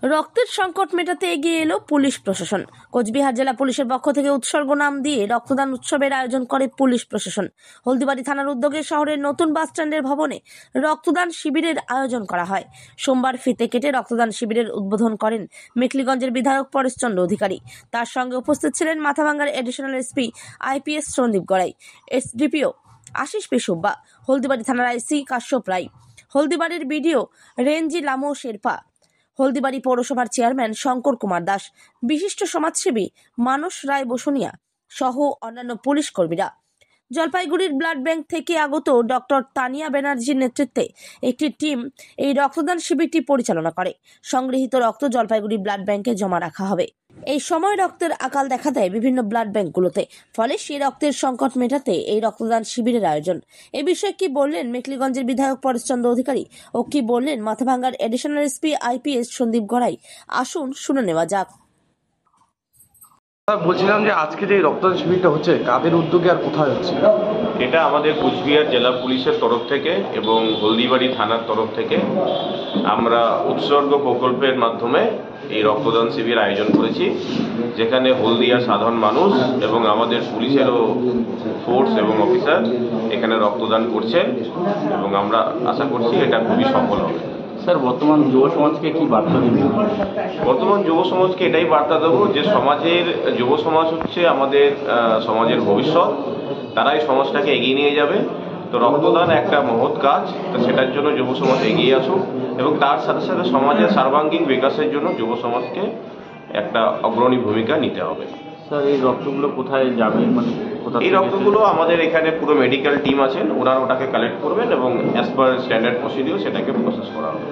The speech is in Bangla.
রক্তের সংকট মেটাতে এগিয়ে এলো পুলিশ প্রশাসন। কোচবিহার জেলা পুলিশের পক্ষ থেকে উৎসর্গ নাম দিয়ে রক্তদান উৎসবের আয়োজন করে পুলিশ প্রশাসন। হলদিবাড়ি থানার উদ্যোগে শহরের নতুন বাসস্ট্যান্ডের ভবনে রক্তদান শিবিরের আয়োজন করা হয়। সোমবার ফিতে কেটে রক্তদান শিবিরের উদ্বোধন করেন মেখলিগঞ্জের বিধায়ক পরেশচন্দ্র অধিকারী। তার সঙ্গে উপস্থিত ছিলেন মাথাভাঙ্গার additional SP IPS Sandip Garai, SDPO Ashish P Subba, Haldibari থানার IC কাশ্যপ রায়, হলদিবাড়ির BDO রেঞ্জি লামো শেরপা, হলদিবাড়ি পৌরসভার চেয়ারম্যান শঙ্কর কুমার দাস, বিশিষ্ট সমাজসেবী মানস রায় বসুনিয়া সহ অন্যান্য পুলিশ কর্মীরা। জলপাইগুড়ির ব্লাড ব্যাংক থেকে আগত ডক্টর তানিয়া ব্যানার্জির নেতৃত্বে একটি টিম এই রক্তদান শিবিরটি পরিচালনা করে। সংগৃহীত রক্ত জলপাইগুড়ি ব্লাড ব্যাংকে জমা রাখা হবে। এই সময় রক্তের আকাল দেখা দেয় বিভিন্ন ব্লাড ব্যাংকগুলোতে, ফলে সেই রক্তের সংকট মেটাতে এই রক্তদান শিবিরের আয়োজন। এ বিষয়ে কি বললেন মেখলিগঞ্জের বিধায়ক পরেশচন্দ্র অধিকারী ও কি বললেন মাথাভাঙ্গার additional SP IPS Sandip Garai, আসুন শুনে নেওয়া যাক। বলছিলাম যে আজকে যে রক্তদান শিবিরটা হচ্ছে কাদের উদ্যোগে আর কোথায় হচ্ছে? এটা আমাদের কুচবিহার জেলা পুলিশের তরফ থেকে এবং হলদিবাড়ি থানার তরফ থেকে আমরা উৎসর্গ প্রকল্পের মাধ্যমে এই রক্তদান শিবির আয়োজন করেছি, যেখানে হলদিয়ার সাধারণ মানুষ এবং আমাদের পুলিশেরও ফোর্স এবং অফিসার এখানে রক্তদান করছেন এবং আমরা আশা করছি এটা খুবই সফল হবে। স্যার, বর্তমান যুব সমাজকে কি বার্তা দেবেন? বর্তমান যুব সমাজকে এটাই বার্তা দেবো যে সমাজের যুব সমাজ হচ্ছে আমাদের সমাজের ভবিষ্যৎ, তারাই সমাজটাকে এগিয়ে নিয়ে যাবে। তো রক্তদান একটা মহৎ কাজ, তো সেটার জন্য যুব সমাজ এগিয়ে আসুক এবং তার সাথে সাথে সমাজের সার্বাঙ্গীন বিকাশের জন্য যুব সমাজকে একটা অগ্রণী ভূমিকা নিতে হবে। স্যার, এই রক্তগুলো কোথায় যাবে? এই রক্তগুলো আমাদের এখানে পুরো মেডিকেল টিম আছেন, ওনারা ওটাকে কালেক্ট করবেন এবং অ্যাজ পার স্ট্যান্ডার্ড প্রসিডিউর সেটাকে প্রসেস করা হবে।